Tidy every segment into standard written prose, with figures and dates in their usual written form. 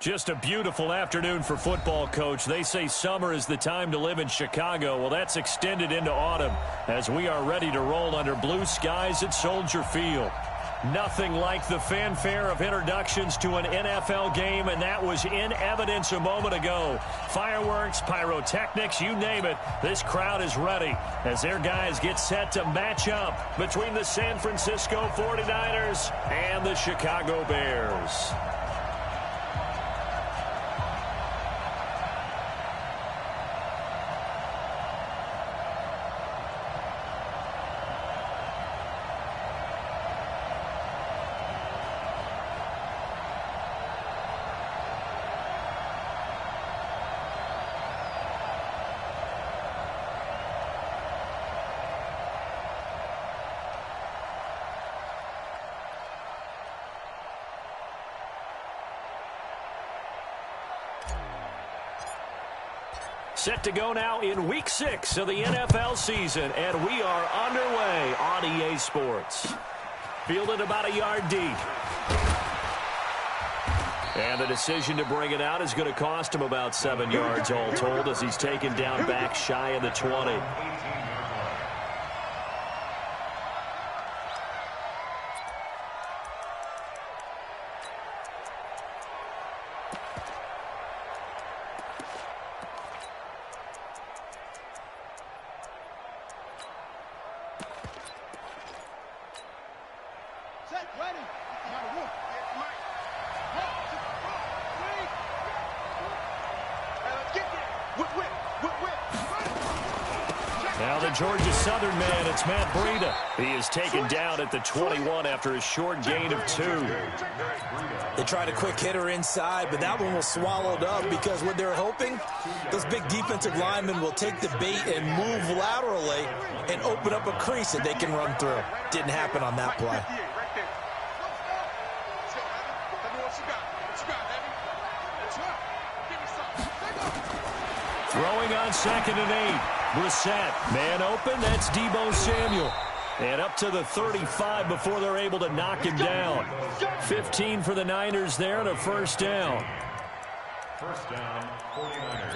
Just a beautiful afternoon for football, Coach. They say summer is the time to live in Chicago. Well, that's extended into autumn as we are ready to roll under blue skies at Soldier Field. Nothing like the fanfare of introductions to an NFL game, and that was in evidence a moment ago. Fireworks, pyrotechnics, you name it. This crowd is ready as their guys get set to match up between the San Francisco 49ers and the Chicago Bears. Set to go now in Week 6 of the NFL season, and we are underway on EA Sports. Fielded about a yard deep. And the decision to bring it out is going to cost him about 7 yards all told as he's taken down back shy of the 20. Now the Georgia Southern man, it's Matt Breida. He is taken down at the 21 after a short gain of 2. They tried a quick hitter inside, but that one was swallowed up because what they're hoping, those big defensive linemen will take the bait and move laterally and open up a crease that they can run through. Didn't happen on that play. Throwing on 2nd and 8. Brissett, man open, that's Deebo Samuel. And up to the 35 before they're able to knock him down. 15 for the Niners there and a first down. First down, 49ers.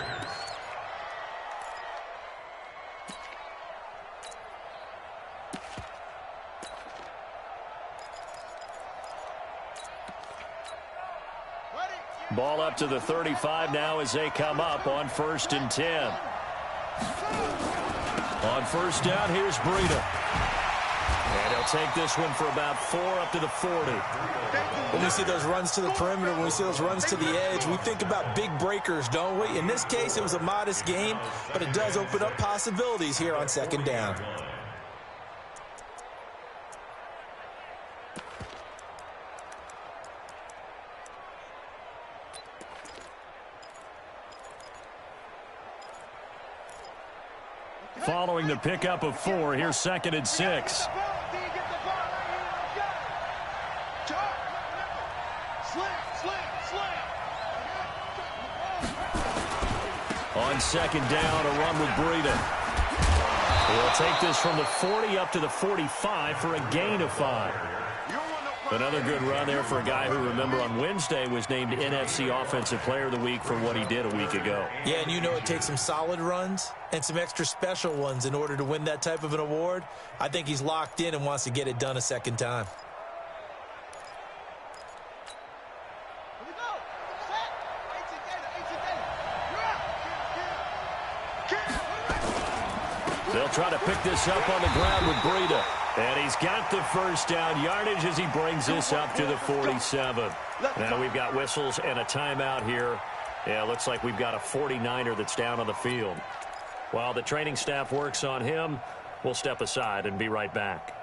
Ball up to the 35 now as they come up on 1st and 10. On first down, here's Breida. And he'll take this one for about 4 up to the 40. When we see those runs to the perimeter, when we see those runs to the edge, we think about big breakers, don't we? In this case, it was a modest gain, but it does open up possibilities here on 2nd down. Following the pickup of 4, here's 2nd and 6. On 2nd down, a run with Breida. He'll take this from the 40 up to the 45 for a gain of 5. Another good run there for a guy who, remember, on Wednesday was named NFC Offensive Player of the Week for what he did a week ago. Yeah, and you know it takes some solid runs and some extra special ones in order to win that type of an award. I think he's locked in and wants to get it done a 2nd time. They'll try to pick this up on the ground with Breida. And he's got the first down yardage as he brings this up to the 47. Now we've got whistles and a timeout here. Yeah, looks like we've got a 49er that's down on the field. While the training staff works on him, we'll step aside and be right back.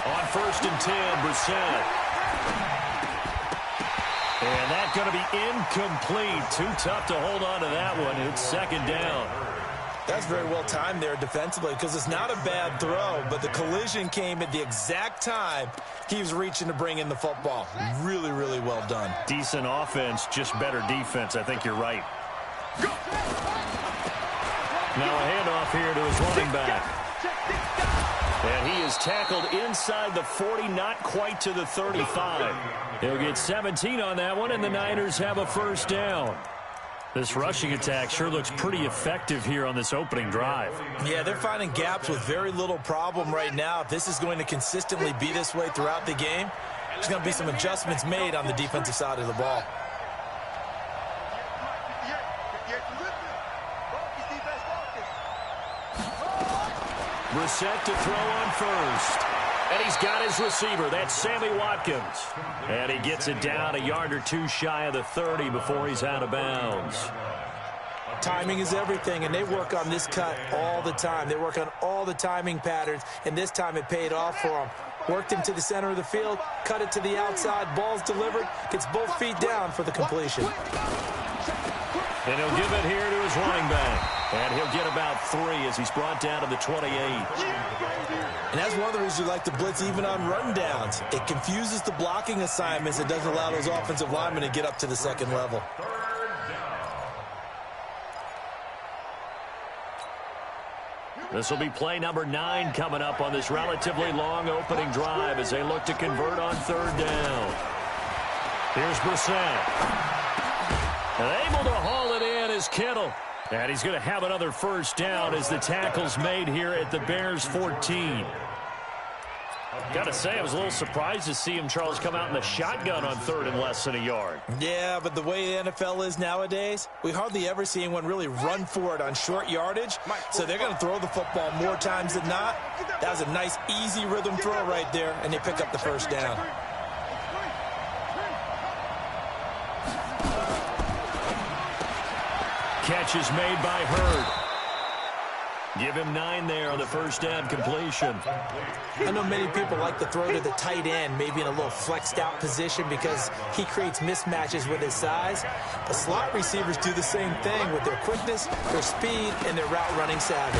On 1st and 10, Brissett. And that's going to be incomplete. Too tough to hold on to that one. It's 2nd down. That's very well timed there defensively because it's not a bad throw, but the collision came at the exact time he was reaching to bring in the football. Really, really well done. Decent offense, just better defense. I think you're right. Now a handoff here to his running back. And he is tackled inside the 40, not quite to the 35. He'll get 17 on that one, and the Niners have a first down. This rushing attack sure looks pretty effective here on this opening drive. Yeah, they're finding gaps with very little problem right now. If this is going to consistently be this way throughout the game, there's going to be some adjustments made on the defensive side of the ball. Brissett to throw on first. And he's got his receiver. That's Sammy Watkins. And he gets it down a yard or two shy of the 30 before he's out of bounds. Timing is everything, and they work on this cut all the time. They work on all the timing patterns, and this time it paid off for them. Worked him to the center of the field, cut it to the outside, ball's delivered, gets both feet down for the completion. And he'll give it here to his running back. And he'll get about 3 as he's brought down to the 28. And that's one of the reasons you like to blitz even on run downs. It confuses the blocking assignments. It doesn't allow those offensive linemen to get up to the second level. This will be play number 9 coming up on this relatively long opening drive as they look to convert on third down. Here's Brissett. And able to haul it in is Kittle. And he's going to have another first down as the tackle's made here at the Bears 14. Got to say, I was a little surprised to see him, Charles, come out in the shotgun on third and less than a yard. Yeah, but the way the NFL is nowadays, we hardly ever see anyone really run for it on short yardage. So they're going to throw the football more times than not. That was a nice, easy rhythm throw right there, and they pick up the first down. Catch is made by Hurd. Give him 9 there on the first down completion. I know many people like to throw to the tight end, maybe in a little flexed out position because he creates mismatches with his size. The slot receivers do the same thing with their quickness, their speed, and their route running savvy.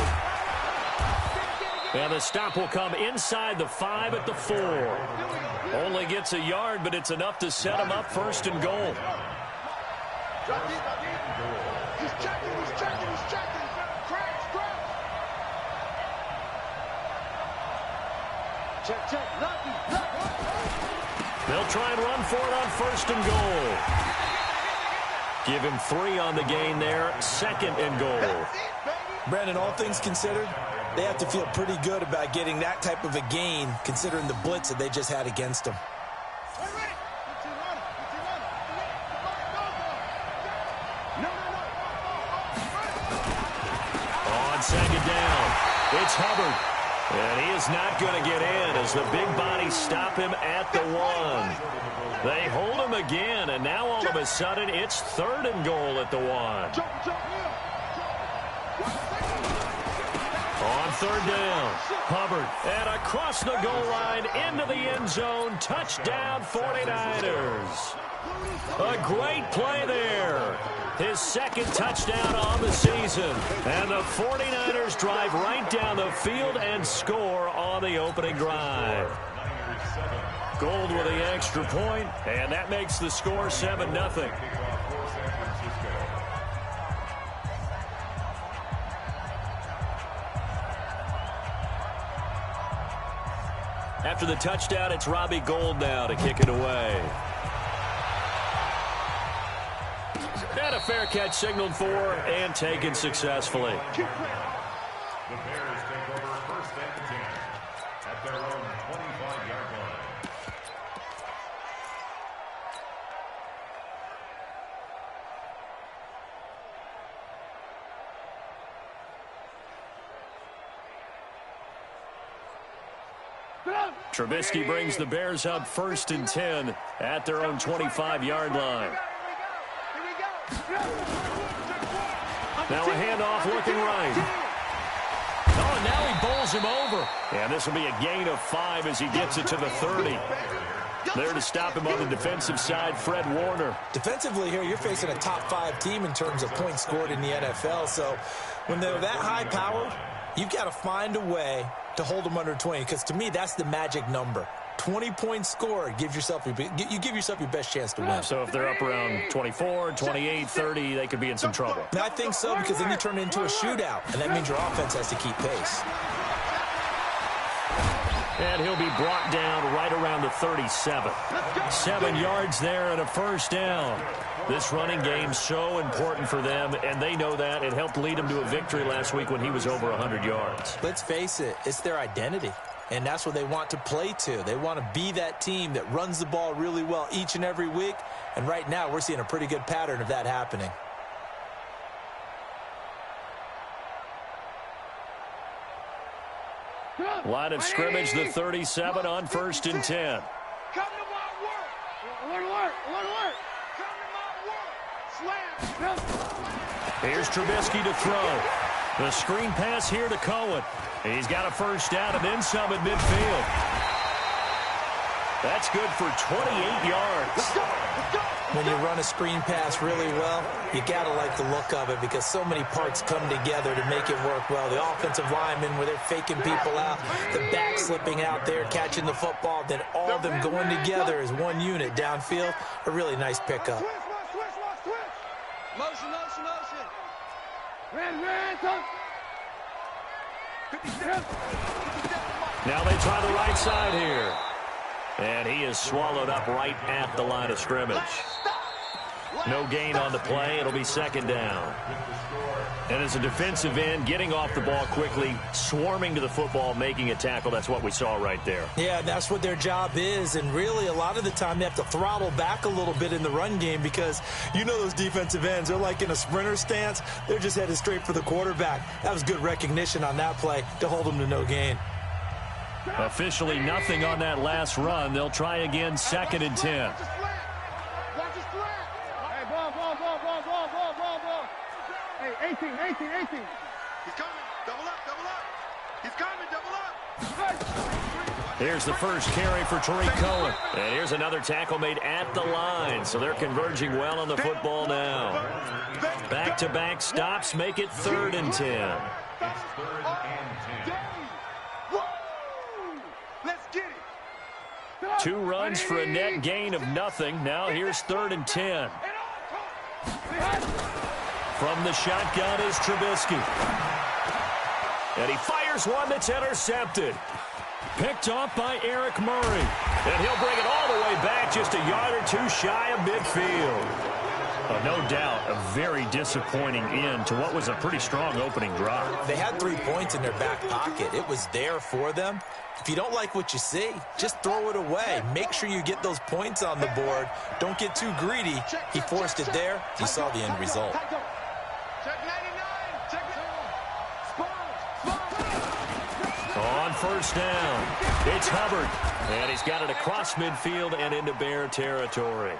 And the stop will come inside the 5 at the 4. Only gets a yard, but it's enough to set him up first and goal. He's checking. Check. They'll try and run for it on first and goal. Give him 3 on the gain there. Second and goal. Brandon, all things considered, they have to feel pretty good about getting that type of a gain considering the blitz that they just had against them. On second down, it's Hubbard. And he is not going to get in as the big bodies stop him at the 1. They hold him again, and now all of a sudden it's third and goal at the 1. On third down, Hubbard, and across the goal line into the end zone. Touchdown 49ers. A great play there. His second touchdown on the season. And the 49ers drive right down the field and score on the opening drive. Gold with the extra point, and that makes the score 7-0. After the touchdown, it's Robbie Gould now to kick it away. And a fair catch signaled for and taken successfully. The Bears take over first and 10 at their own 25-yard line. Trubisky brings the Bears up first and 10 at their own 25-yard line. Now a handoff looking right. Oh, and now he bowls him over. And this will be a gain of 5 as he gets it to the 30. There to stop him on the defensive side, Fred Warner. Defensively here, you're facing a top 5 team in terms of points scored in the NFL. So When they're that high powered, you've got to find a way to hold them under 20, because to me, that's the magic number. 20 points scored gives yourself you give yourself your best chance to win. So if they're up around 24, 28, 30, they could be in some trouble. And I think so, because then you turn it into a shootout, and that means your offense has to keep pace. And he'll be brought down right around the 37. 7 yards there and a first down. This running game's so important for them, and they know that. It helped lead them to a victory last week when he was over 100 yards. Let's face it, it's their identity. And that's what they want to play to. They want to be that team that runs the ball really well each and every week. And right now, we're seeing a pretty good pattern of that happening. Line of scrimmage, the 37 on 1st and 10. Come to my work. Alert. Come to my work. Slam. Here's Trubisky to throw. The screen pass here to Cohen. He's got a first down and then some at midfield. That's good for 28 yards. Let's go. When you run a screen pass really well, you got to like the look of it, because so many parts come together to make it work well. The offensive linemen, where they're faking people out, the back slipping out there, catching the football, then all of them going together as one unit downfield. A really nice pickup. Switch. Motion. Ran, son. 50 steps. Now they try the right side here. And he is swallowed up right at the line of scrimmage. No gain on the play. It'll be 2nd down. And as a defensive end, getting off the ball quickly, swarming to the football, making a tackle, that's what we saw right there. Yeah, that's what their job is. And really, a lot of the time, they have to throttle back a little bit in the run game, because you know those defensive ends, they're like in a sprinter stance. They're just headed straight for the quarterback. That was good recognition on that play to hold them to no gain. Officially nothing on that last run. They'll try again, 2nd and 10. Watch his flat. Hey, ball. Hey, 18. He's coming. Double up. He's coming. Double up. Here's the first carry for Tariq Cohen. And here's another tackle made at the line. So they're converging well on the football now. Back-to-back stops make it 3rd and 10. It's 3rd and 10. Let's get it. 2 runs for a net gain of nothing. Now here's 3rd and 10. From the shotgun is Trubisky. And he fires one that's intercepted. Picked off by Eric Murray. And he'll bring it all the way back, just a yard or 2 shy of midfield. No doubt a very disappointing end to what was a pretty strong opening drive. They had 3 points in their back pocket. It was there for them. If you don't like what you see, just throw it away. Make sure you get those points on the board. Don't get too greedy. He forced it there. You saw the end result. Check 99. Check 99. On 1st down, it's Hubbard. And he's got it across midfield and into Bear territory.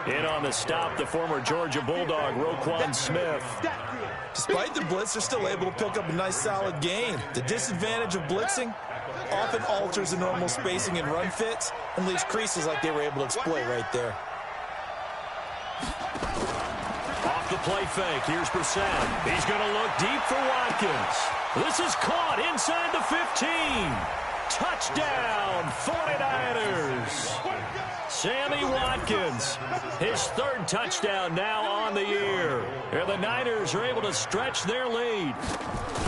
In on the stop, the former Georgia Bulldog, Roquan Smith. Despite the blitz, they're still able to pick up a nice, solid gain. The disadvantage of blitzing often alters the normal spacing and run fits and leaves creases like they were able to exploit right there. Off the play fake, here's Brissett. He's going to look deep for Watkins. This is caught inside the 15. Touchdown, 49ers. Sammy Watkins, his 3rd touchdown now on the year. And the Niners are able to stretch their lead.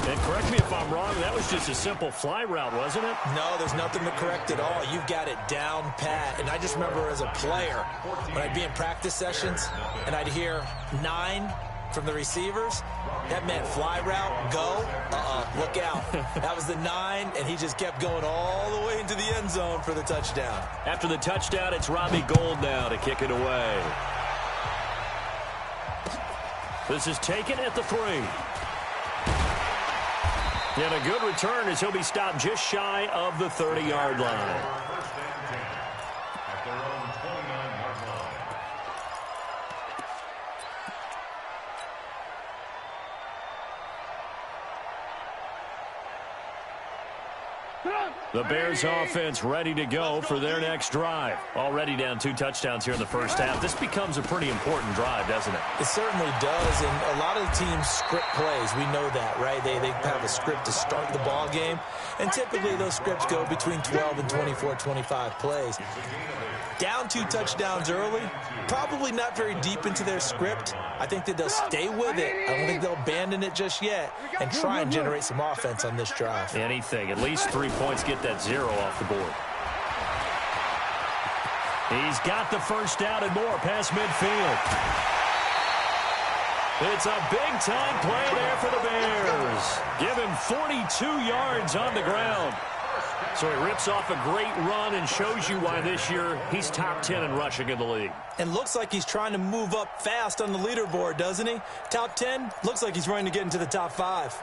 And correct me if I'm wrong, that was just a simple fly route, wasn't it? No, there's nothing to correct at all. You've got it down pat. And I just remember as a player, when I'd be in practice sessions and I'd hear 9 from the receivers, that meant fly route, go, look out. That was the 9, and he just kept going all the way into the end zone for the touchdown. After the touchdown, it's Robbie Gould now to kick it away. This is taken at the 3. And a good return as he'll be stopped just shy of the 30-yard line. First and 10 at their own 29-yard line. Run. The Bears offense ready to go for their next drive. Already down 2 touchdowns here in the first half. This becomes a pretty important drive, doesn't it? It certainly does, and a lot of the teams script plays. We know that, right? They have a script to start the ball game, and typically those scripts go between 12 and 24, 25 plays. Down 2 touchdowns early, probably not very deep into their script. I think that they'll stay with it. I don't think they'll abandon it just yet and try and generate some offense on this drive. Anything. At least 3 points, get that 0 off the board. He's got the first down and more past midfield. It's a big-time play there for the Bears. Give him 42 yards on the ground. So he rips off a great run and shows you why this year he's top 10 in rushing in the league. And looks like he's trying to move up fast on the leaderboard, doesn't he? Top 10, looks like he's running to get into the top 5.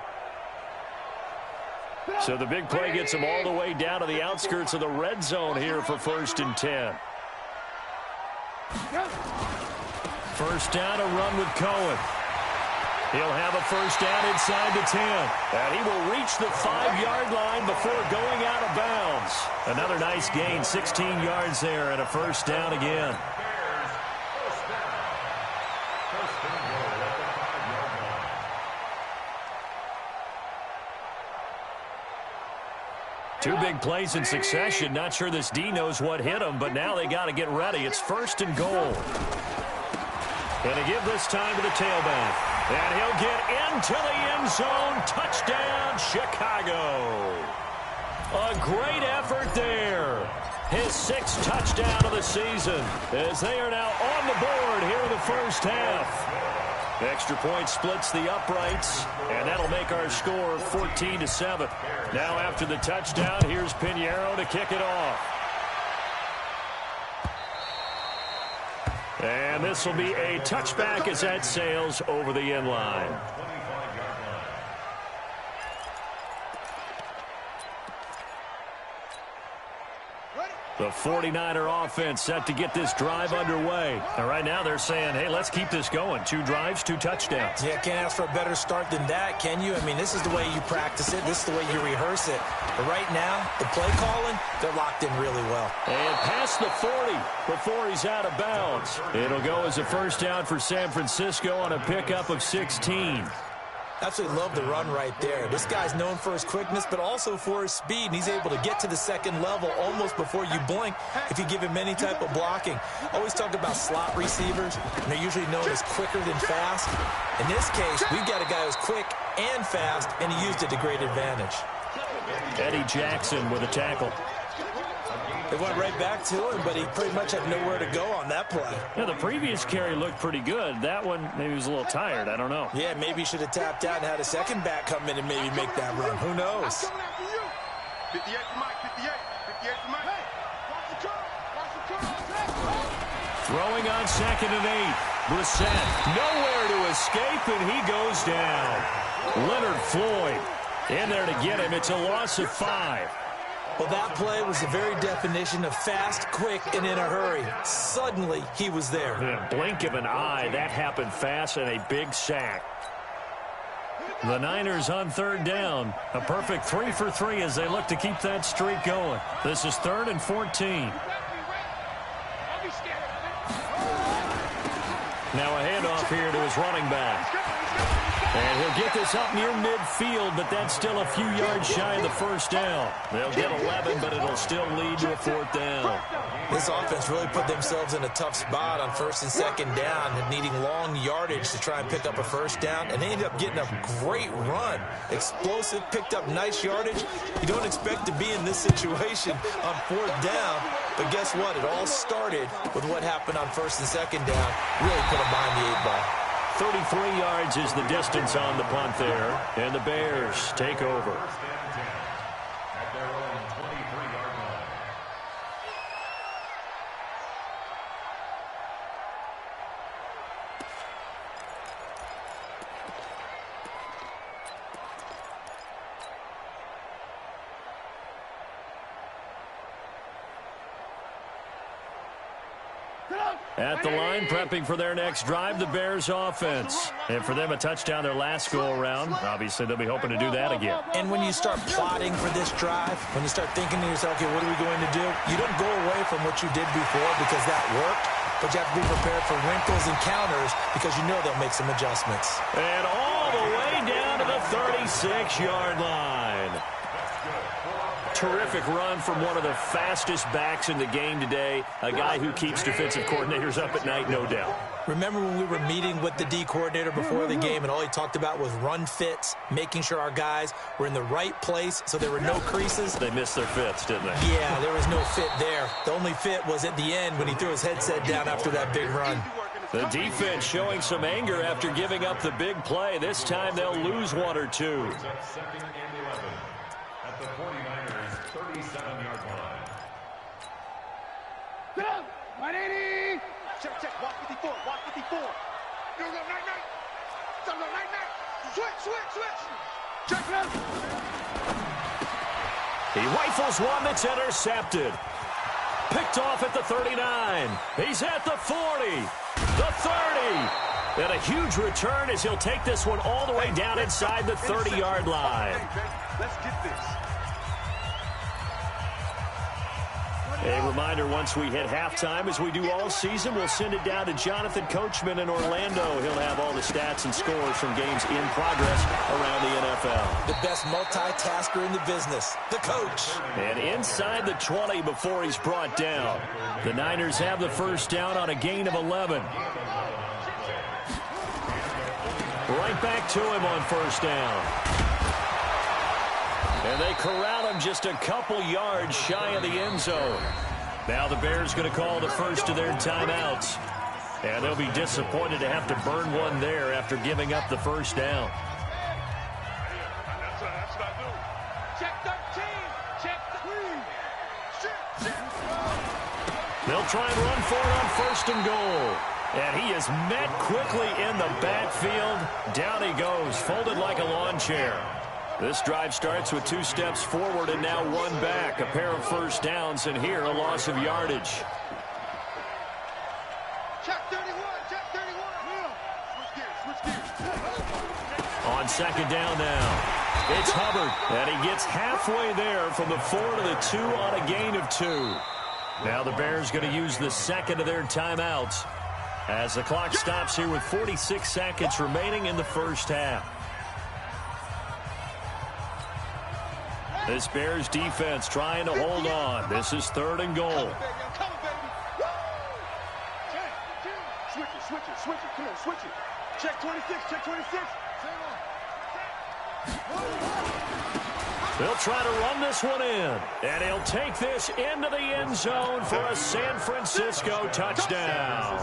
So the big play gets him all the way down to the outskirts of the red zone here for 1st and 10. First down, a run with Cohen. He'll have a first down inside the 10. And he will reach the 5-yard line before going out of bounds. Another nice gain, 16 yards there, and a first down again. Two big plays in succession. Not sure this D knows what hit him, but now they got to get ready. It's 1st and goal. Going to give this time to the tailback. And he'll get into the end zone. Touchdown, Chicago. A great effort there. His 6th touchdown of the season as they are now on the board here in the first half. Extra point splits the uprights, and that'll make our score 14-7. Now after the touchdown, here's Pinheiro to kick it off. And this will be a touchback as that sails over the end line. The 49er offense set to get this drive underway. And right now they're saying, hey, let's keep this going. 2 drives, 2 touchdowns. Yeah, can't ask for a better start than that, can you? I mean, this is the way you practice it. This is the way you rehearse it. But right now, the play calling, they're locked in really well. And past the 40 before he's out of bounds. It'll go as a first down for San Francisco on a pickup of 16. Absolutely love the run right there. This guy's known for his quickness, but also for his speed, and he's able to get to the second level almost before you blink if you give him any type of blocking. Always talk about slot receivers, and they're usually known as quicker than fast. In this case, we've got a guy who's quick and fast, and he used it to great advantage. Eddie Jackson with a tackle. They went right back to him, but he pretty much had nowhere to go on that play. Yeah, the previous carry looked pretty good. That one, maybe he was a little tired. I don't know. Yeah, maybe he should have tapped out and had a second back come in and maybe make that run. Who knows? 58 for Mike, 58. 58 for Mike. Throwing on 2nd and 8. Brissett nowhere to escape, and he goes down. Leonard Floyd in there to get him. It's a loss of 5. Well, that play was the very definition of fast, quick, and in a hurry. Suddenly, he was there. In a blink of an eye, that happened fast, and a big sack. The Niners on 3rd down. A perfect 3 for 3 as they look to keep that streak going. This is 3rd and 14. Now a handoff here to his running back. And he'll get this up near midfield, but that's still a few yards shy of the first down. They'll get 11, but it'll still lead to a 4th down. This offense really put themselves in a tough spot on 1st and 2nd down and needing long yardage to try and pick up a first down, and they ended up getting a great run. Explosive, picked up nice yardage. You don't expect to be in this situation on 4th down, but guess what? It all started with what happened on 1st and 2nd down. Really put them behind the 8 ball. 33 yards is the distance on the punt there, and the Bears take over. At their own 23-yard line. At the line, prepping for their next drive, the Bears offense. And for them, a touchdown their last go-around. Obviously, they'll be hoping to do that again. And when you start plotting for this drive, when you start thinking to yourself, okay, what are we going to do? You don't go away from what you did before because that worked, but you have to be prepared for wrinkles and counters because you know they'll make some adjustments. And all the way down to the 36-yard line. Terrific run from one of the fastest backs in the game today, a guy who keeps defensive coordinators up at night, no doubt. Remember when we were meeting with the D coordinator before the game and all he talked about was run fits, making sure our guys were in the right place so there were no creases? They missed their fits, didn't they? Yeah, there was no fit there. The only fit was at the end when he threw his headset down after that big run. The defense showing some anger after giving up the big play. This time they'll lose one or two. Second and 11 at the 49ers 37-yard line. Get up! 180! Check, walk 54, walk 54. You go, night. Switch. Check it out. He rifles one that's intercepted. Picked off at the 39. He's at the 40. The 30. And a huge return as he'll take this one all the way down inside the 30-yard line. Let's get this. A reminder, once we hit halftime, as we do all season, we'll send it down to Jonathan Coachman in Orlando. He'll have all the stats and scores from games in progress around the NFL. The best multitasker in the business, the coach. And inside the 20 before he's brought down. The Niners have the first down on a gain of 11. Right back to him on first down. And they corral him just a couple yards shy of the end zone. Now the Bears going to call the first of their timeouts. And they'll be disappointed to have to burn one there after giving up the first down. That's what I do. Check 13. Check 3. They'll try and run for it on first and goal. And he is met quickly in the backfield. Down he goes, folded like a lawn chair. This drive starts with 2 steps forward and now 1 back. A pair of first downs, and here a loss of yardage. Check 31. Switch gears. On second down now, it's Hubbard. And he gets halfway there from the 4 to the 2 on a gain of 2. Now the Bears going to use the second of their timeouts as the clock stops here with 46 seconds remaining in the first half. This Bears defense trying to hold on. This is 3rd and goal. Switch it. Come on, switch it. Check 26. They'll try to run this one in. And he'll take this into the end zone for a San Francisco touchdown.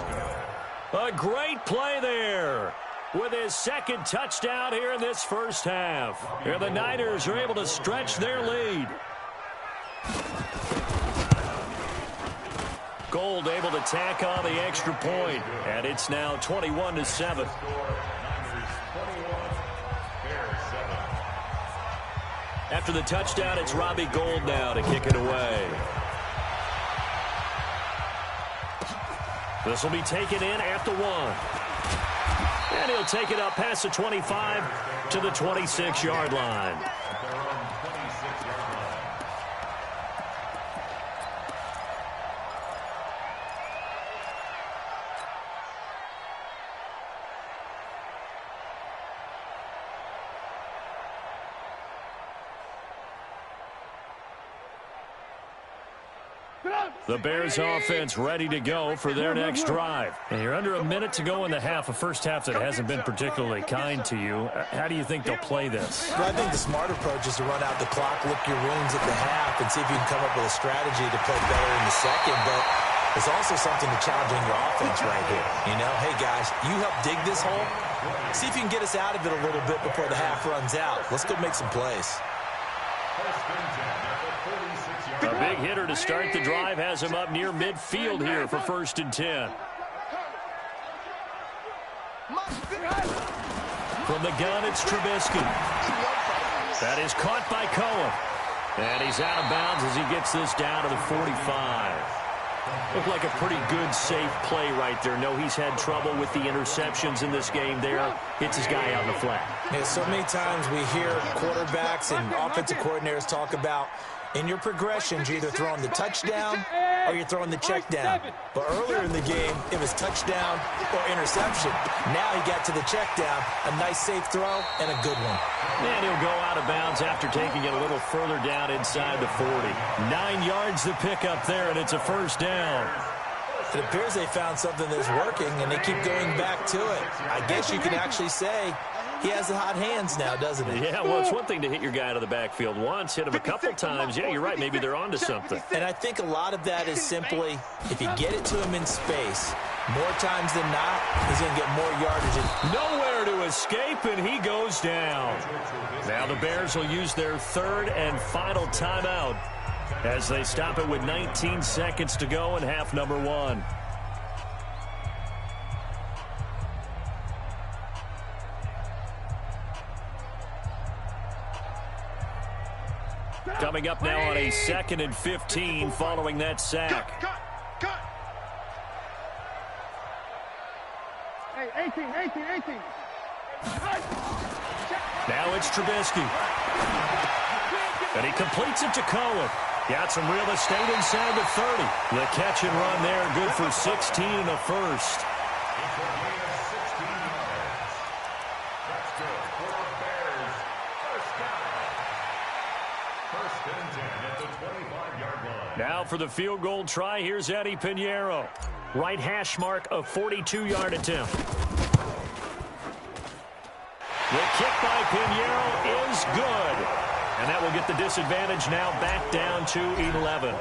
A great play there with his second touchdown here in this first half. Here the Niners are able to stretch their lead. Gold able to tack on the extra point, and it's now 21-7. After the touchdown, it's Robbie Gould now to kick it away. This will be taken in at the 1. And he'll take it up past the 25 to the 26-yard line. The Bears offense ready to go for their next drive. And you're under a minute to go in the half, a first half that hasn't been particularly kind to you. How do you think they'll play this? Well, I think the smart approach is to run out the clock, lick your wounds at the half, and see if you can come up with a strategy to play better in the second. But there's also something to challenging your offense right here. You know, hey, guys, you help dig this hole. See if you can get us out of it a little bit before the half runs out. Let's go make some plays. A big hitter to start the drive has him up near midfield here for 1st and 10. From the gun, it's Trubisky. That is caught by Cohen. And he's out of bounds as he gets this down to the 45. Looked like a pretty good, safe play right there. No, he's had trouble with the interceptions in this game there. Hits his guy out in the flat. Yeah, so many times we hear quarterbacks and offensive coordinators talk about in your progressions, you're either throwing the touchdown or you're throwing the check down. But earlier in the game, it was touchdown or interception. Now he got to the check down, a nice safe throw, and a good one. And he'll go out of bounds after taking it a little further down inside the 40. 9 yards to pick up there, and it's a first down. It appears they found something that's working, and they keep going back to it. I guess you could actually say he has the hot hands now, doesn't he? Yeah, well, it's one thing to hit your guy out of the backfield once, hit him a couple times. Yeah, you're right. Maybe they're onto something. And I think a lot of that is simply, if you get it to him in space, more times than not, he's going to get more yardage. Nowhere to escape, and he goes down. Now the Bears will use their third and final timeout as they stop it with 19 seconds to go in half number 1. Coming up now on a 2nd and 15 following that sack. Cut. Hey, 18. Now it's Trubisky. And he completes it to Cohen. Got some real estate inside the 30. The catch and run there, good for 16 and a first. Now for the field goal try, here's Eddie Pinheiro. Right hash mark, a 42-yard attempt. The kick by Pinheiro is good. And that will get the disadvantage now back down to 11.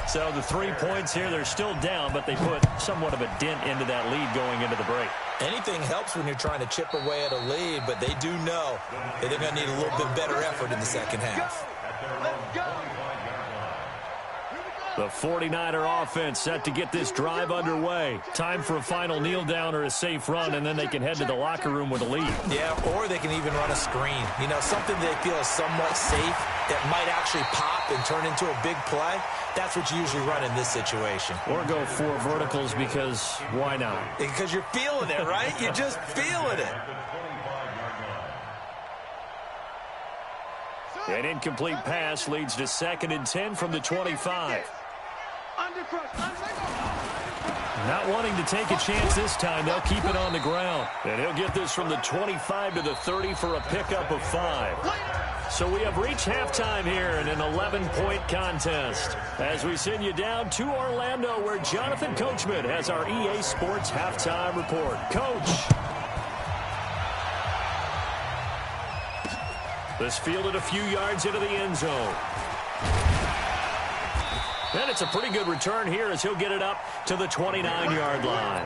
So the 3 points here, they're still down, but they put somewhat of a dent into that lead going into the break. Anything helps when you're trying to chip away at a lead, but they do know that they're going to need a little bit better effort in the second half. The 49er offense set to get this drive underway. Time for a final kneel down or a safe run, and then they can head to the locker room with a lead. Yeah, or they can even run a screen. You know, something they feel is somewhat safe that might actually pop and turn into a big play. That's what you usually run in this situation. Or go 4 verticals because why not? Because you're feeling it, right? You're just feeling it. An incomplete pass leads to 2nd and 10 from the 25. Not wanting to take a chance this time, they'll keep it on the ground. And he'll get this from the 25 to the 30 for a pickup of 5. So we have reached halftime here in an 11-point contest. As we send you down to Orlando, where Jonathan Coachman has our EA Sports halftime report. Coach. This fielded a few yards into the end zone. And it's a pretty good return here as he'll get it up to the 29-yard line.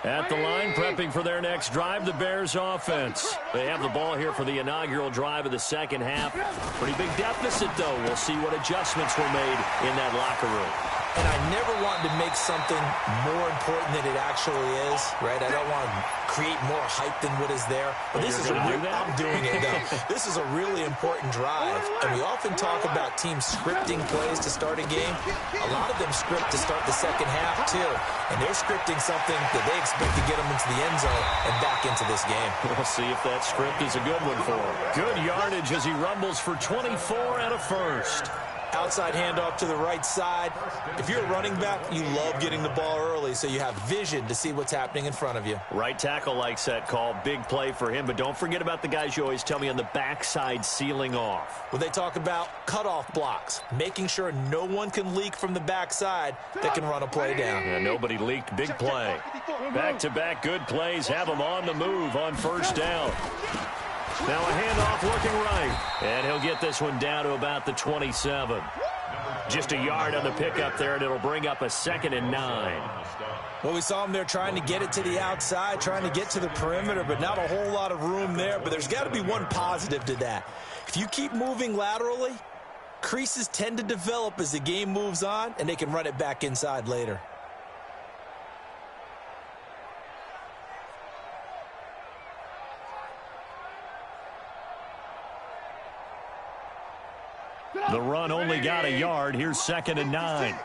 At the line, prepping for their next drive, the Bears offense. They have the ball here for the inaugural drive of the second half. Pretty big deficit, though. We'll see what adjustments were made in that locker room. And I never want to make something more important than it actually is, right? I don't want to create more hype than what is there. But this is I'm doing it, though. This is a really important drive. And we often talk about teams scripting plays to start a game. A lot of them script to start the second half, too. And they're scripting something that they expect to get them into the end zone and back into this game. We'll see if that script is a good one for him. Good yardage as he rumbles for 24 and a first. Outside handoff to the right side. If you're a running back, you love getting the ball early so you have vision to see what's happening in front of you. Right tackle likes that call. Big play for him, but don't forget about the guys you always tell me on the backside sealing off. When they talk about cutoff blocks, making sure no one can leak from the backside that can run a play down. Yeah, nobody leaked. Big play. Back-to-back good plays have them on the move on first down. Now a handoff looking right. And he'll get this one down to about the 27. Just a yard on the pickup there, and it'll bring up a 2nd and 9. Well, we saw him there trying to get it to the outside, trying to get to the perimeter, but not a whole lot of room there. But there's got to be one positive to that. If you keep moving laterally, creases tend to develop as the game moves on, and they can run it back inside later. The run only got a yard. Here's 2nd and 9. Here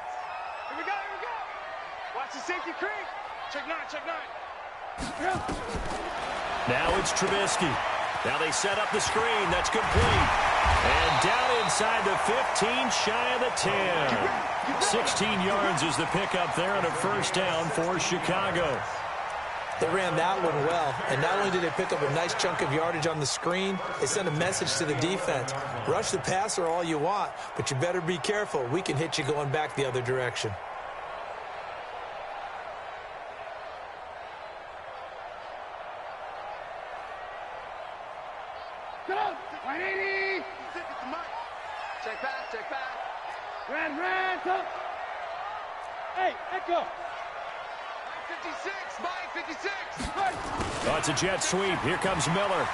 we go. Watch the safety creep. Check 9. Now it's Trubisky. Now they set up the screen. That's complete. And down inside the 15, shy of the 10. 16 yards is the pickup there and a first down for Chicago. They ran that one well, and not only did they pick up a nice chunk of yardage on the screen, they sent a message to the defense. Rush the passer all you want, but you better be careful. We can hit you going back the other direction. Go! 180! Check back. Ran, go! Hey, echo! 56, Mike, 56! Oh, it's a jet sweep. Here comes Miller.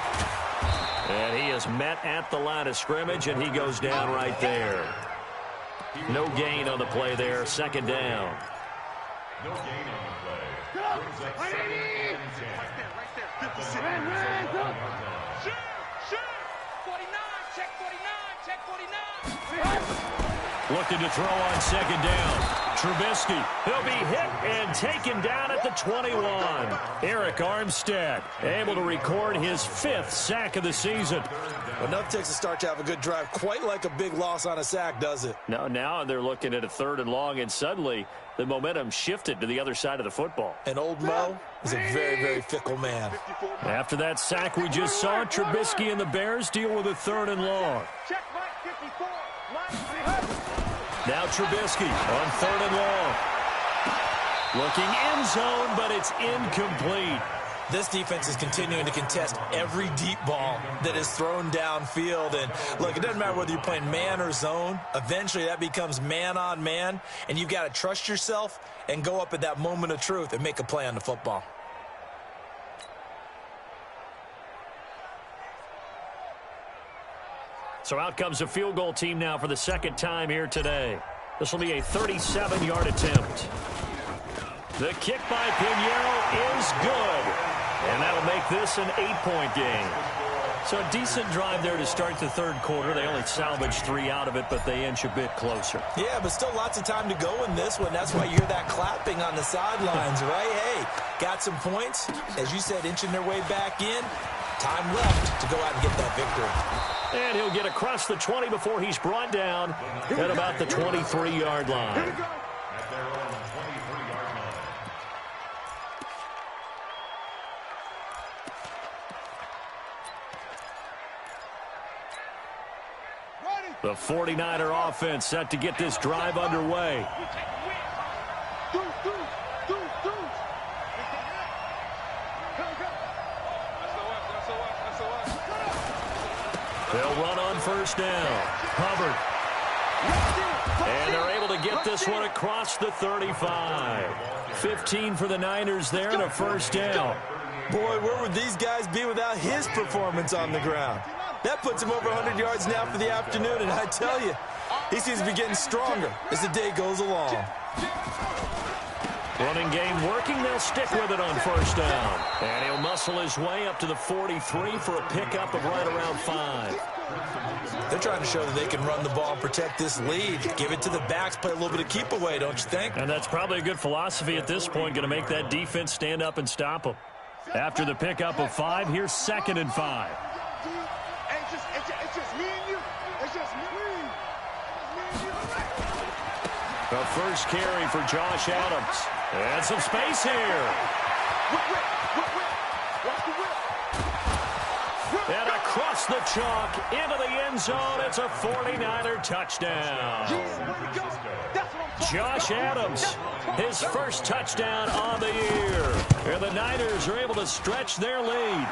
And he is met at the line of scrimmage, and he goes down right there. No gain on the play there. 2nd down. No gain on the play. Go! 180! Right there. 56. Ran, go! Shoot! 49, check 49! Looking to throw on 2nd down. Trubisky, he'll be hit and taken down at the 21. Eric Armstead able to record his 5th sack of the season. Enough takes a start to have a good drive. Quite like a big loss on a sack, does it? Now they're looking at a 3rd and long, and suddenly the momentum shifted to the other side of the football. And old Mo is a very, very fickle man. After that sack we just saw, Trubisky and the Bears deal with a 3rd and long. Check Mike, 54. Mike, Now Trubisky on 3rd and long. Looking end zone, but it's incomplete. This defense is continuing to contest every deep ball that is thrown downfield. And look, it doesn't matter whether you're playing man or zone. Eventually that becomes man on man, and you've got to trust yourself and go up at that moment of truth and make a play on the football. So out comes a field goal team now for the 2nd time here today. This will be a 37-yard attempt. The kick by Pinheiro is good. And that'll make this an 8-point game. So a decent drive there to start the 3rd quarter. They only salvaged 3 out of it, but they inch a bit closer. Yeah, but still lots of time to go in this one. That's why you hear that clapping on the sidelines, right? Hey, got some points. As you said, inching their way back in. Time left to go out and get that victory. And he'll get across the 20 before he's brought down at about the 23-yard line. At their own 23-yard line. The 49er offense set to get this drive underway. They'll run on 1st down. Hubbard. And they're able to get this one across the 35. 15 for the Niners there and a 1st down. Boy, where would these guys be without his performance on the ground? That puts him over 100 yards now for the afternoon, and I tell you, he seems to be getting stronger as the day goes along. Running game working. They'll stick with it on 1st down. And he'll muscle his way up to the 43 for a pickup of right around 5. They're trying to show that they can run the ball and protect this lead. Give it to the backs, play a little bit of keep away, don't you think? And that's probably a good philosophy at this point, going to make that defense stand up and stop them. After the pickup of 5, here's 2nd and 5. It's just me and you. It's just me and you. The first carry for Josh Adams. And some space here. And across the chalk into the end zone. It's a 49er touchdown. Josh Adams, his first touchdown on the year. And the Niners are able to stretch their lead.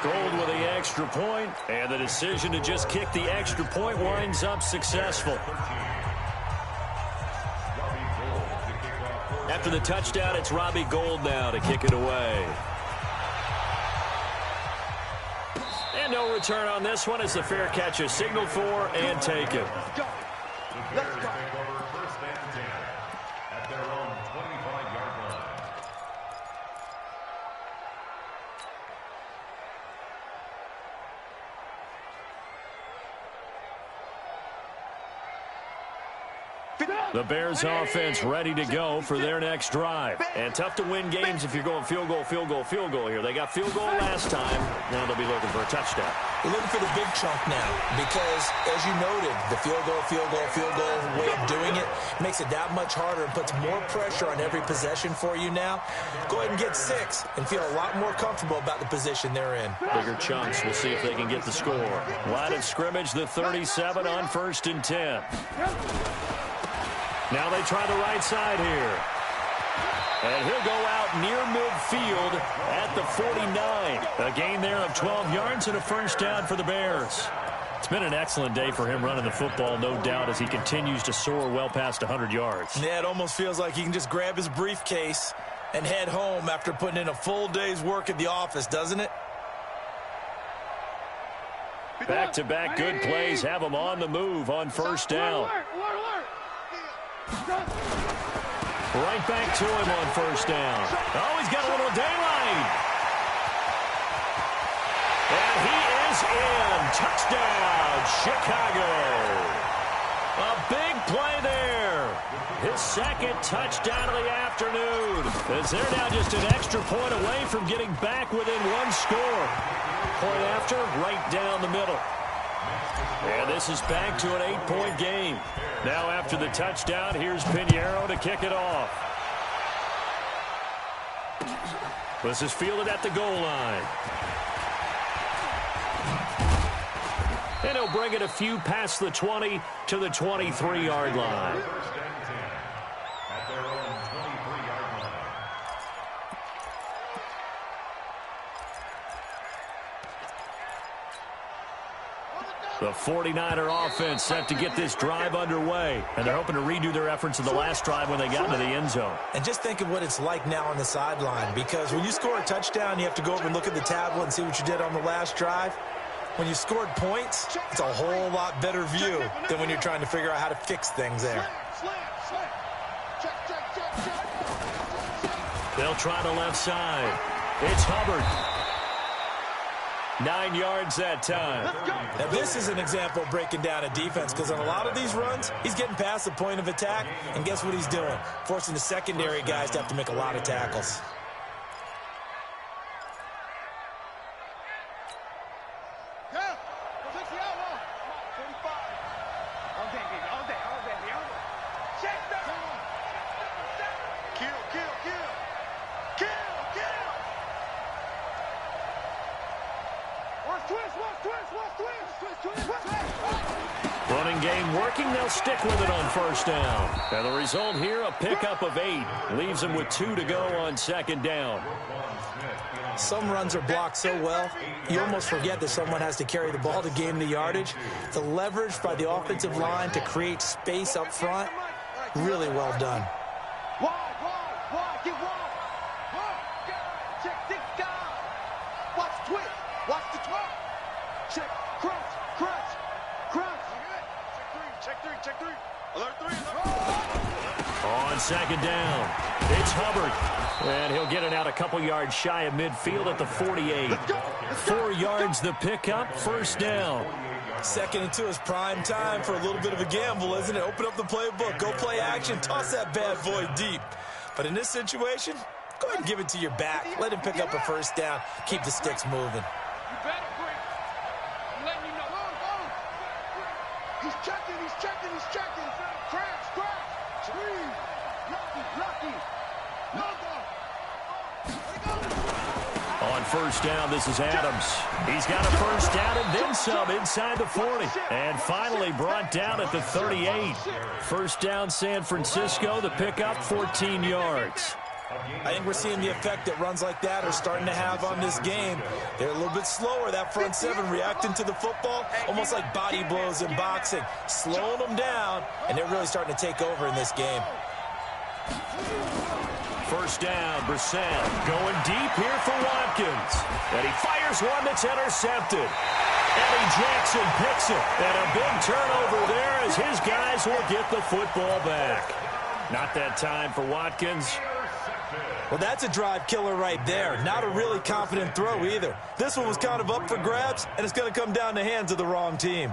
Gold with the extra point, and the decision to just kick the extra point winds up successful. After the touchdown, it's Robbie Gould now to kick it away. And no return on this one as the fair catch is signaled for and taken. Let's go. Take over 1st and 10 at their own 25-yard line. The Bears offense ready to go for their next drive. And tough to win games if you're going field goal, field goal, field goal here. They got field goal last time. Now they'll be looking for a touchdown. We're looking for the big chunk now because, as you noted, the field goal way of doing it makes it that much harder and puts more pressure on every possession for you now. Go ahead and get 6 and feel a lot more comfortable about the position they're in. Bigger chunks. We'll see if they can get the score. Line of scrimmage, the 37 on 1st and 10. Now they try the right side here. And he'll go out near midfield at the 49. A gain there of 12 yards and a first down for the Bears. It's been an excellent day for him running the football, no doubt, as he continues to soar well past 100 yards. Yeah, it almost feels like he can just grab his briefcase and head home after putting in a full day's work at the office, doesn't it? Back-to-back good plays have him on the move on first down. Right back to him on first down. Oh, he's got a little daylight. And he is in. Touchdown, Chicago. A big play there. His second touchdown of the afternoon. As they're now just an extra point away from getting back within one score. Point after, right down the middle. And this is back to an 8-point game. Now after the touchdown, here's Pinheiro to kick it off. This is fielded at the goal line. And he'll bring it a few past the 20 to the 23-yard line. At their own 23-yard line. The 49er offense set to get this drive underway. And they're hoping to redo their efforts in the last drive when they got into the end zone. And just think of what it's like now on the sideline, because when you score a touchdown, you have to go over and look at the tablet and see what you did on the last drive. When you scored points, it's a whole lot better view than when you're trying to figure out how to fix things there. They'll try the left side. It's Hubbard. 9 yards that time. Now, this is an example of breaking down a defense, because on a lot of these runs, he's getting past the point of attack, and guess what he's doing? Forcing the secondary guys to have to make a lot of tackles. Running game working, they'll stick with it on first down. And the result here, a pickup of 8. Leaves them with 2 to go on second down. Some runs are blocked so well, you almost forget that someone has to carry the ball to gain the yardage. The leverage by the offensive line to create space up front, really well done. On second down, it's Hubbard. And he'll get it out a couple yards shy of midfield at the 48. 4 yards the pickup, first down. 2nd and 2 is prime time for a little bit of a gamble, isn't it? Open up the playbook, go play action, toss that bad boy deep. But in this situation, go ahead and give it to your back. Let him pick up a first down. Keep the sticks moving. He's checking. Crash. Lucky. On first down, this is Adams. He's got a first down and then some inside the 40. And finally brought down at the 38. First down, San Francisco. The pickup, 14 yards. I think we're seeing the effect that runs like that are starting to have on this game. They're a little bit slower, that front 7, reacting to the football, almost like body blows in boxing, slowing them down, and they're really starting to take over in this game. First down, Brissett going deep here for Watkins. And he fires one that's intercepted. Eddie Jackson picks it. And a big turnover there as his guys will get the football back. Not that time for Watkins. Well, that's a drive killer right there. Not a really confident throw either. This one was kind of up for grabs, and it's going to come down the hands of the wrong team.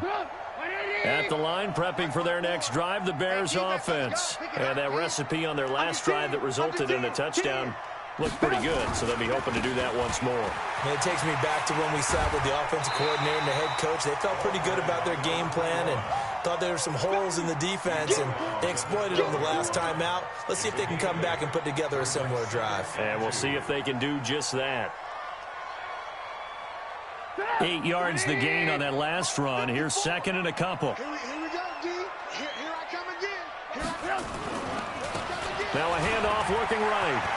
At the line, prepping for their next drive, the Bears offense. And that recipe on their last drive that resulted in a touchdown looked pretty good, so they'll be hoping to do that once more. And it takes me back to when we sat with the offensive coordinator and the head coach. They felt pretty good about their game plan and thought there were some holes in the defense, and they exploited them the last time out. Let's see if they can come back and put together a similar drive. And we'll see if they can do just that. 8 yards the gain on that last run. Here's second and a couple. Here we go, D. Here I come again. Here I come. Now a handoff looking right.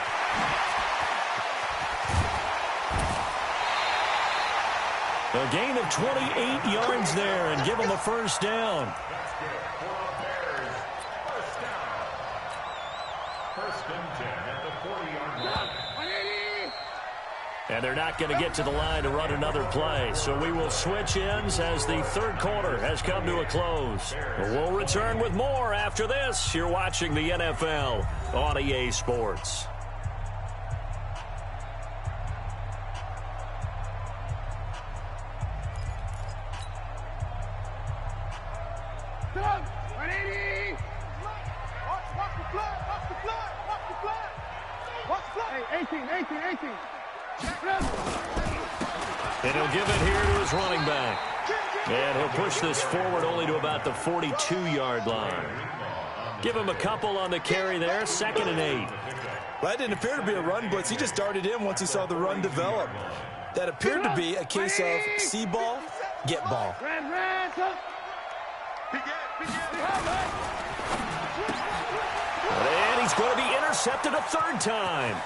A gain of 28 yards there and give them a first down. That's good for the Bears. First down. First and 10 at the 40-yard line. And they're not going to get to the line to run another play. So we will switch ends as the third quarter has come to a close. We'll return with more after this. You're watching the NFL on EA Sports. And he'll give it here to his running back. And he'll push this forward only to about the 42-yard line. Give him a couple on the carry there, 2nd and 8. Well, that didn't appear to be a run blitz. He just started in once he saw the run develop. That appeared to be a case of see ball, get ball. And he's going to be intercepted a third time.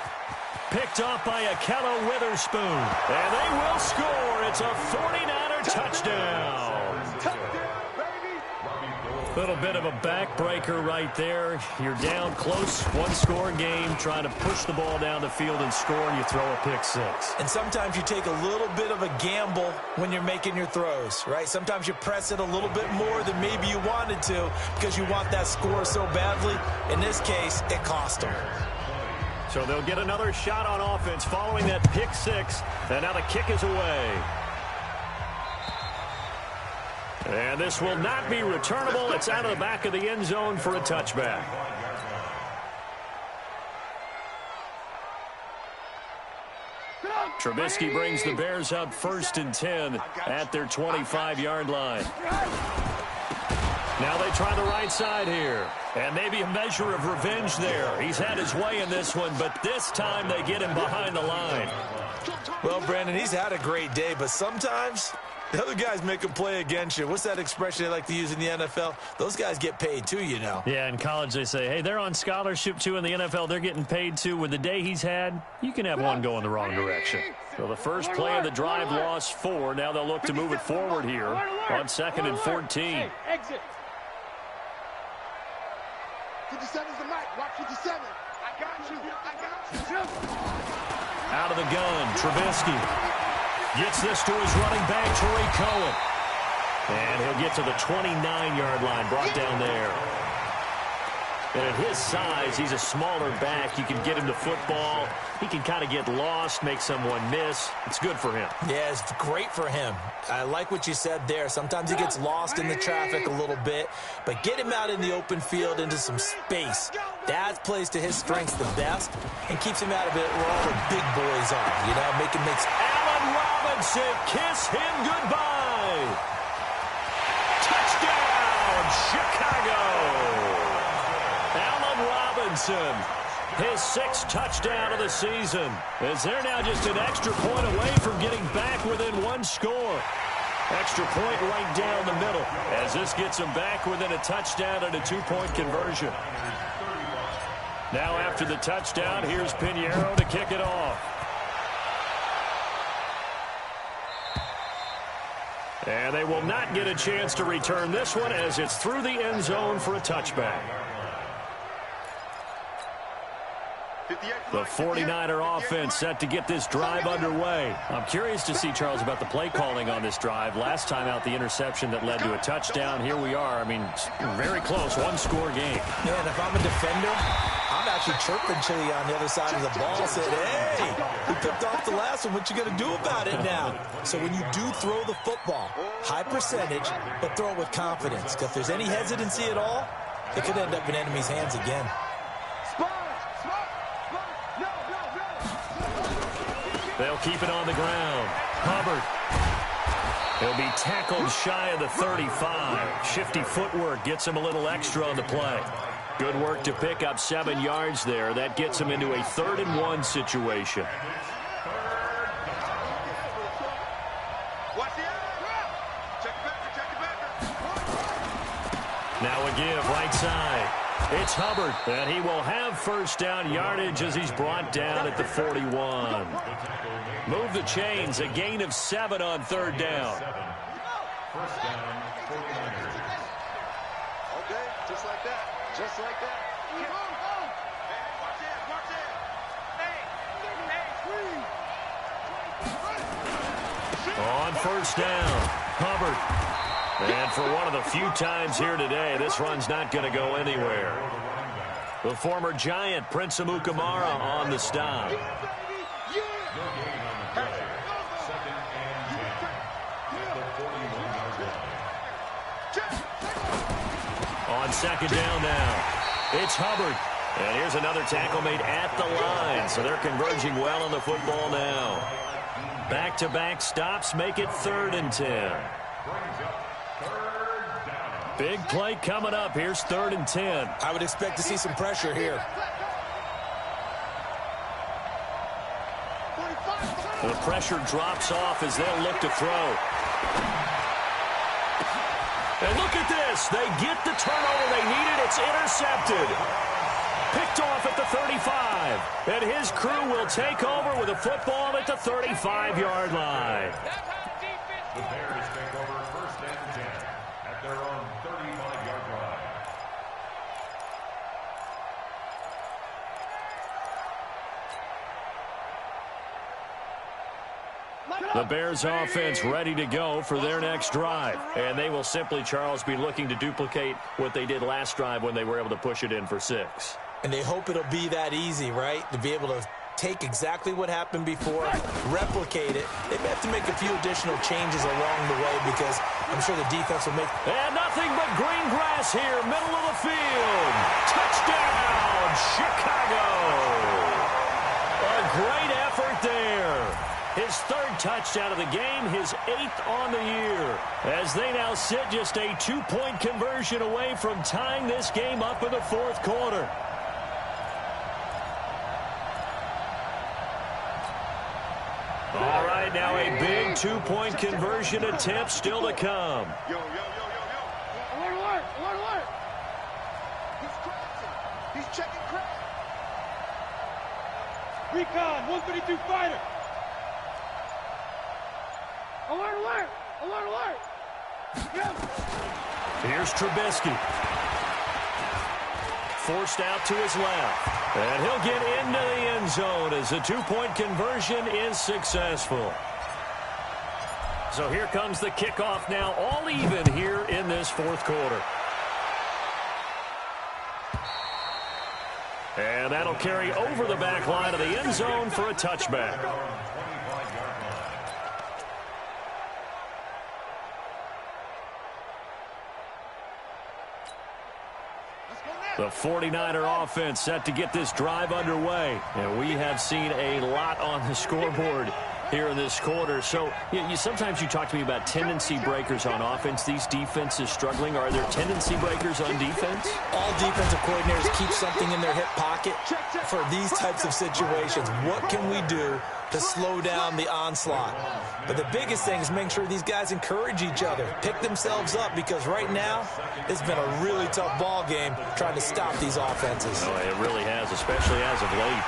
Picked off by Akello Witherspoon. And they will score. It's a 49er touchdown. Little bit of a backbreaker right there. You're down close, one-score game, trying to push the ball down the field and score, and you throw a pick six. And sometimes you take a little bit of a gamble when you're making your throws, right? Sometimes you press it a little bit more than maybe you wanted to because you want that score so badly. In this case, it cost them. So they'll get another shot on offense following that pick six, and now the kick is away. And this will not be returnable. It's out of the back of the end zone for a touchback. Trubisky brings the Bears up 1st and 10 at their 25-yard line. Now they try the right side here. And maybe a measure of revenge there. He's had his way in this one, but this time they get him behind the line. Well, Brandon, he's had a great day, but sometimes the other guys make a play against you. What's that expression they like to use in the NFL? Those guys get paid too, you know. Yeah, in college they say, hey, they're on scholarship too. In the NFL, they're getting paid too. With the day he's had, you can have one go in the wrong direction. So the first play of the drive lost 4. Now they'll look to move it forward here on 2nd and 14. Exit. 57's the mic. Watch 57. I got you. Out of the gun, Trubisky gets this to his running back, Torrey Cohen. And he'll get to the 29-yard line, brought down there. And at his size, he's a smaller back. You can get him to football. He can kind of get lost, make someone miss. It's good for him. Yeah, it's great for him. I like what you said there. Sometimes he gets lost in the traffic a little bit, but get him out in the open field into some space. That plays to his strengths the best and keeps him out of it where all the big boys are. You know, make him mix. Allen Robinson, kiss him goodbye. Touchdown, Chicago. Allen Robinson, his 6th touchdown of the season, as they're now just an extra point away from getting back within 1 score. Extra point right down the middle, as this gets them back within a touchdown and a 2-point conversion. Now after the touchdown, here's Pinheiro to kick it off. And they will not get a chance to return this one as it's through the end zone for a touchback. The 49er offense set to get this drive underway. I'm curious to see, Charles, about the play calling on this drive. Last time out, the interception that led to a touchdown. Here we are. I mean, very close, 1-score game. Yeah, and if I'm a defender, I'm actually chirping Chili on the other side of the ball. Said, hey, we picked off the last one. What you going to do about it now? So when you do throw the football, high percentage, but throw it with confidence. Because if there's any hesitancy at all, it could end up in enemy's hands again. They'll keep it on the ground. Hubbard. He'll be tackled shy of the 35. Shifty footwork gets him a little extra on the play. Good work to pick up 7 yards there. That gets him into a 3rd and 1 situation. Now a give right side. It's Hubbard, and he will have first down yardage as he's brought down at the 41. Move the chains, a gain of 7 on 3rd down. First down, 49ers. Okay, just like that. Just like that. Hey, watch it, On first down, Hubbard. And for one of the few times here today, this run's not going to go anywhere. The former Giant, Prince Amukamara, on the stop. On 2nd down now, it's Hubbard. And here's another tackle made at the line, so they're converging well on the football now. Back-to-back stops make it 3rd and 10. Big play coming up. Here's 3rd and 10. I would expect to see some pressure here. The pressure drops off as they'll look to throw. And look at this. They get the turnover they needed. It's intercepted. Picked off at the 35. And his crew will take over with a football at the 35-yard line. The Bears take over 1st and 10 at their own 35-yard line. The Bears offense ready to go for their next drive. And they will simply, Charles, be looking to duplicate what they did last drive when they were able to push it in for 6. And they hope it'll be that easy, right? To be able to take exactly what happened before, replicate it. They may have to make a few additional changes along the way because I'm sure the defense will make... And nothing but green grass here, middle of the field. Touchdown, Chicago. A great effort there. His 3rd touchdown of the game, his 8th on the year. As they now sit just a 2-point conversion away from tying this game up in the 4th quarter. All right, now a big 2-point conversion attempt still to come. Yo. Alert. He's crossing. He's checking crack. Recon, 152 fighter. Alert. Here's Trubisky. Forced out to his left. And he'll get into the end zone as the 2-point conversion is successful. So here comes the kickoff now, all even here in this 4th quarter. And that'll carry over the back line of the end zone for a touchback. The 49er offense set to get this drive underway. And we have seen a lot on the scoreboard here in this quarter. So sometimes you talk to me about tendency breakers on offense. These defenses struggling. Are there tendency breakers on defense? All defensive coordinators keep something in their hip pocket for these types of situations. What can we do to slow down the onslaught? But the biggest thing is making sure these guys encourage each other, pick themselves up, because right now it's been a really tough ball game trying to stop these offenses. Oh, it really has, especially as of late.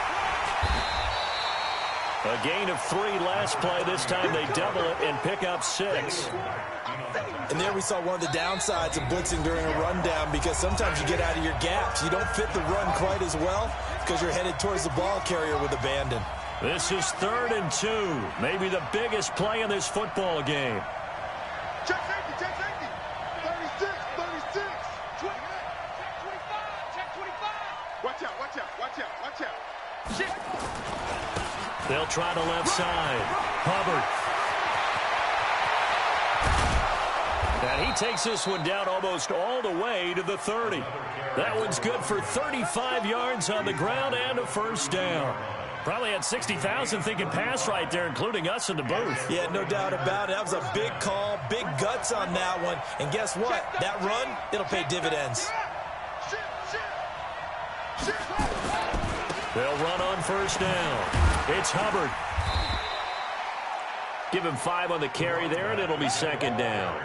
A gain of 3 last play. This time they double it and pick up 6. And there we saw one of the downsides of blitzing during a rundown, because sometimes you get out of your gaps. You don't fit the run quite as well because you're headed towards the ball carrier with abandon. This is 3rd and 2. Maybe the biggest play in this football game. Check safety. 36. 20. Check 25. Watch out. Shit. They'll try the left side. Hubbard. And he takes this one down almost all the way to the 30. That one's good for 35 yards on the ground and a first down. Probably had 60,000 thinking pass right there, including us in the booth. Yeah, no doubt about it. That was a big call, big guts on that one. And guess what? That run, it'll pay dividends. They'll run on first down. It's Hubbard. Give him 5 on the carry there, and it'll be second down.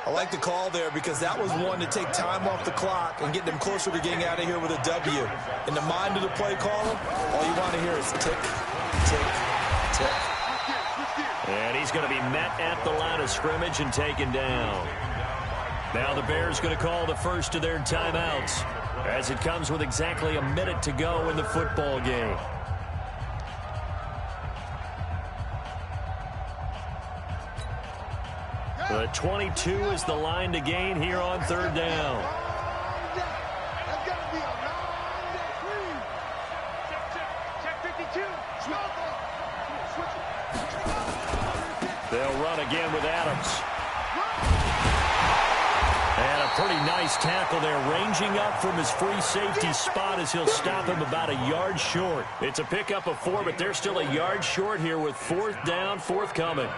I like the call there because that was one to take time off the clock and get them closer to getting out of here with a W. In the mind of the play caller, all you want to hear is tick, tick, tick. And he's going to be met at the line of scrimmage and taken down. Now the Bears going to call the first of their timeouts as it comes with exactly a minute to go in the football game. The 22 is the line to gain here on third down. They'll run again with Adams. And a pretty nice tackle there, ranging up from his free safety spot as he'll stop him about a yard short. It's a pickup of 4, but they're still a yard short here with fourth down forthcoming.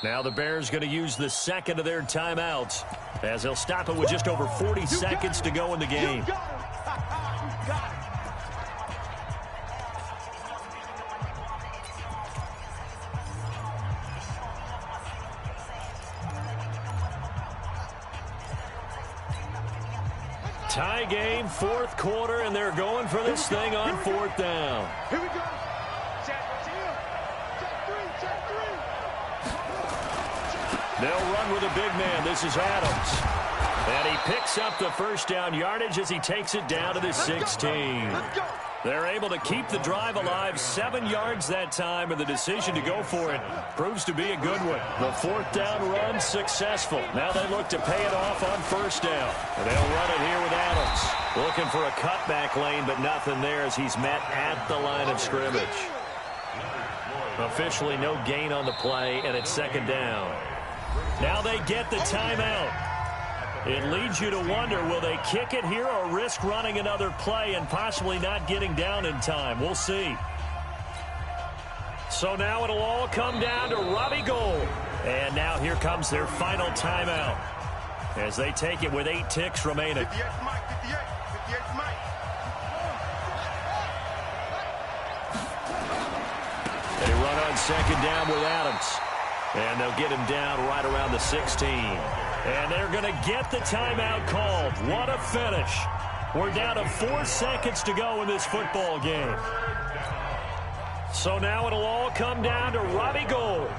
Now the Bears going to use the second of their timeouts as they'll stop it with just over 40 seconds to go in the game. Tie game, fourth quarter, and they're going for this thing on fourth down. Here we go. They'll run with a big man. This is Adams. And he picks up the first down yardage as he takes it down to the 16. They're able to keep the drive alive, 7 yards that time, and the decision to go for it proves to be a good one. The fourth down run successful. Now they look to pay it off on first down. And they'll run it here with Adams. Looking for a cutback lane, but nothing there as he's met at the line of scrimmage. Officially no gain on the play, and it's second down. Now they get the timeout. It leads you to wonder, will they kick it here or risk running another play and possibly not getting down in time? We'll see. So now it'll all come down to Robbie Gould. And now here comes their final timeout as they take it with 8 ticks remaining. 58 Mike. They run on second down with Adams. And they'll get him down right around the 16. And they're going to get the timeout called. What a finish. We're down to 4 seconds to go in this football game. So now it'll all come down to Robbie Gould.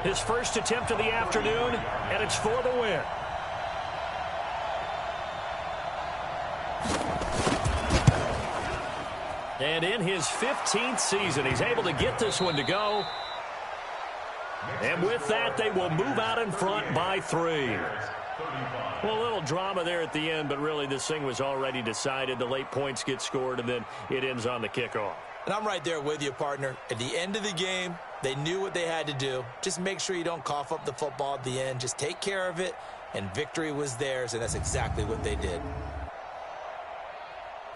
His first attempt of the afternoon, and it's for the win. And in his 15th season, he's able to get this one to go. And with that, they will move out in front by 3. Well, a little drama there at the end, but really this thing was already decided. The late points get scored, and then it ends on the kickoff. And I'm right there with you, partner. At the end of the game, they knew what they had to do. Just make sure you don't cough up the football at the end. Just take care of it, and victory was theirs, and that's exactly what they did.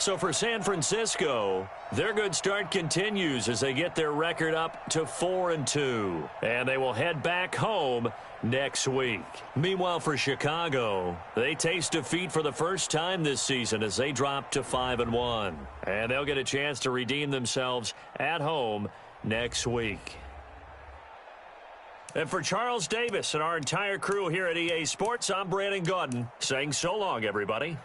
So for San Francisco, their good start continues as they get their record up to 4-2. And they will head back home next week. Meanwhile, for Chicago, they taste defeat for the first time this season as they drop to 5-1. And they'll get a chance to redeem themselves at home next week. And for Charles Davis and our entire crew here at EA Sports, I'm Brandon Gaudin saying so long, everybody.